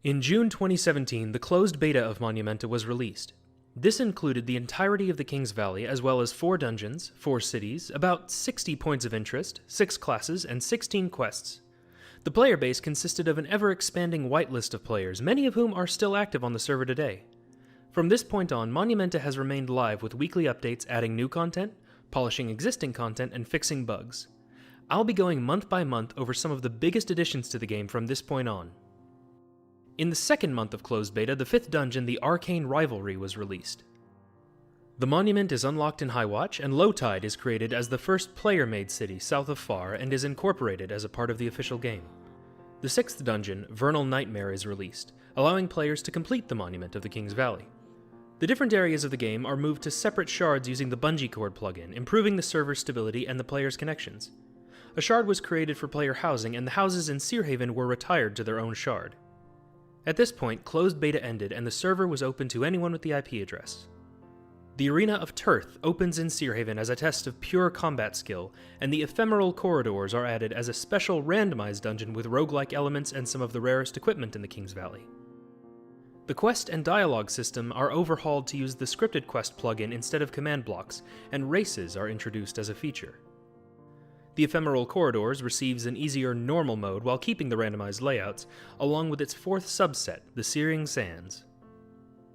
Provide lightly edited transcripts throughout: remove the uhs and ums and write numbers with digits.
In June 2017, the closed beta of Monumenta was released. This included the entirety of the King's Valley, as well as 4 dungeons, 4 cities, about 60 points of interest, 6 classes, and 16 quests. The player base consisted of an ever-expanding whitelist of players, many of whom are still active on the server today. From this point on, Monumenta has remained live with weekly updates adding new content, polishing existing content, and fixing bugs. I'll be going month by month over some of the biggest additions to the game from this point on. In the second month of closed beta, the 5th dungeon, the Arcane Rivalry, was released. The monument is unlocked in Highwatch, and Low Tide is created as the first player-made city south of Far and is incorporated as a part of the official game. The 6th dungeon, Vernal Nightmare, is released, allowing players to complete the monument of the King's Valley. The different areas of the game are moved to separate shards using the Bungee Cord plugin, improving the server stability and the player's connections. A shard was created for player housing, and the houses in Seerhaven were retired to their own shard. At this point, closed beta ended and the server was open to anyone with the IP address. The Arena of Tirth opens in Seerhaven as a test of pure combat skill, and the Ephemeral Corridors are added as a special randomized dungeon with roguelike elements and some of the rarest equipment in the King's Valley. The quest and dialogue system are overhauled to use the scripted quest plugin instead of command blocks, and races are introduced as a feature. The Ephemeral Corridors receives an easier normal mode while keeping the randomized layouts, along with its 4th subset, the Searing Sands.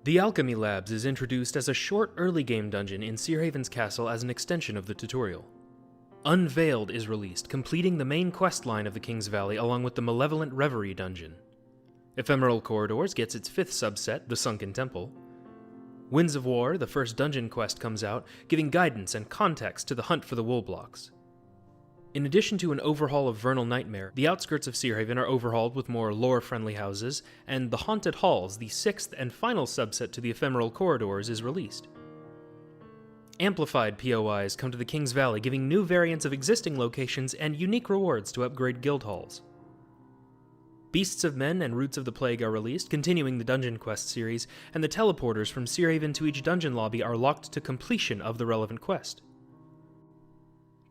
The Alchemy Labs is introduced as a short early game dungeon in Seerhaven's castle as an extension of the tutorial. Unveiled is released, completing the main quest line of the King's Valley along with the Malevolent Reverie dungeon. Ephemeral Corridors gets its 5th subset, the Sunken Temple. Winds of War, the first dungeon quest, comes out, giving guidance and context to the hunt for the wool blocks. In addition to an overhaul of Vernal Nightmare, the outskirts of Seerhaven are overhauled with more lore-friendly houses, and the Haunted Halls, the 6th and final subset to the Ephemeral Corridors, is released. Amplified POIs come to the King's Valley, giving new variants of existing locations and unique rewards to upgrade guild halls. Beasts of Men and Roots of the Plague are released, continuing the Dungeon Quest series, and the teleporters from Seerhaven to each dungeon lobby are locked to completion of the relevant quest.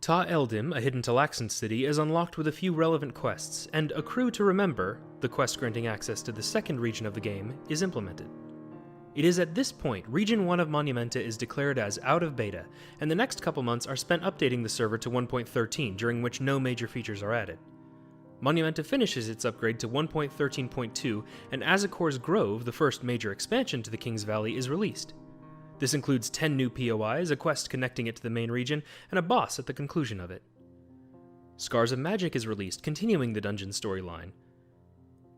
Ta Eldim, a hidden Talaxan city, is unlocked with a few relevant quests, and A Crew to Remember, the quest granting access to the 2nd region of the game, is implemented. It is at this point Region 1 of Monumenta is declared as out of beta, and the next couple months are spent updating the server to 1.13, during which no major features are added. Monumenta finishes its upgrade to 1.13.2, and Azakor's Grove, the first major expansion to the King's Valley, is released. This includes 10 new POIs, a quest connecting it to the main region, and a boss at the conclusion of it. Scars of Magic is released, continuing the dungeon storyline.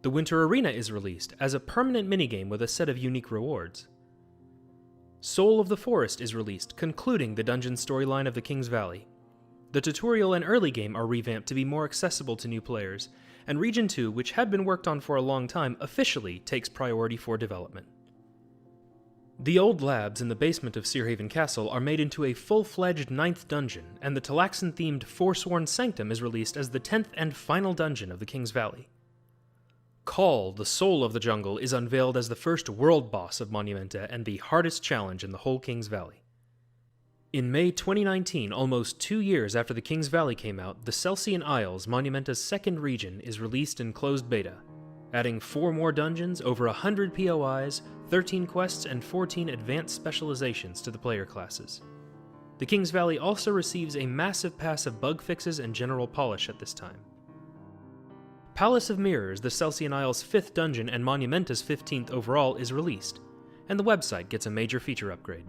The Winter Arena is released, as a permanent minigame with a set of unique rewards. Soul of the Forest is released, concluding the dungeon storyline of the King's Valley. The tutorial and early game are revamped to be more accessible to new players, and Region 2, which had been worked on for a long time, officially takes priority for development. The old labs in the basement of Seerhaven Castle are made into a full-fledged 9th dungeon, and the Talaxan-themed Forsworn Sanctum is released as the 10th and final dungeon of the King's Valley. Call, the Soul of the Jungle, is unveiled as the first world boss of Monumenta and the hardest challenge in the whole King's Valley. In May 2019, almost 2 years after the King's Valley came out, the Selsea Isles, Monumenta's 2nd region, is released in closed beta, adding 4 more dungeons, over 100 POIs, 13 quests, and 14 advanced specializations to the player classes. The King's Valley also receives a massive pass of bug fixes and general polish at this time. Palace of Mirrors, the Selsea Isles' 5th dungeon and Monumenta's 15th overall, is released, and the website gets a major feature upgrade.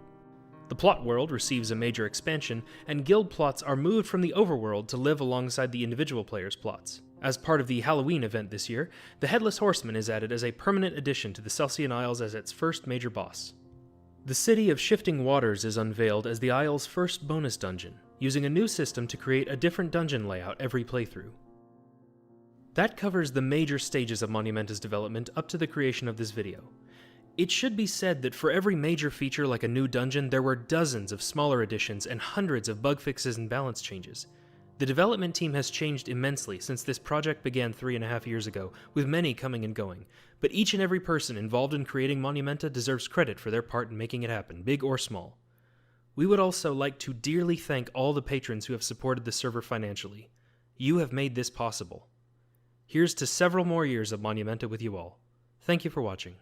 The plot world receives a major expansion, and guild plots are moved from the overworld to live alongside the individual players' plots. As part of the Halloween event this year, the Headless Horseman is added as a permanent addition to the Selsea Isles as its first major boss. The City of Shifting Waters is unveiled as the Isle's first bonus dungeon, using a new system to create a different dungeon layout every playthrough. That covers the major stages of Monumenta's development up to the creation of this video. It should be said that for every major feature like a new dungeon, there were dozens of smaller additions and hundreds of bug fixes and balance changes. The development team has changed immensely since this project began 3.5 years ago, with many coming and going, but each and every person involved in creating Monumenta deserves credit for their part in making it happen, big or small. We would also like to dearly thank all the patrons who have supported the server financially. You have made this possible. Here's to several more years of Monumenta with you all. Thank you for watching.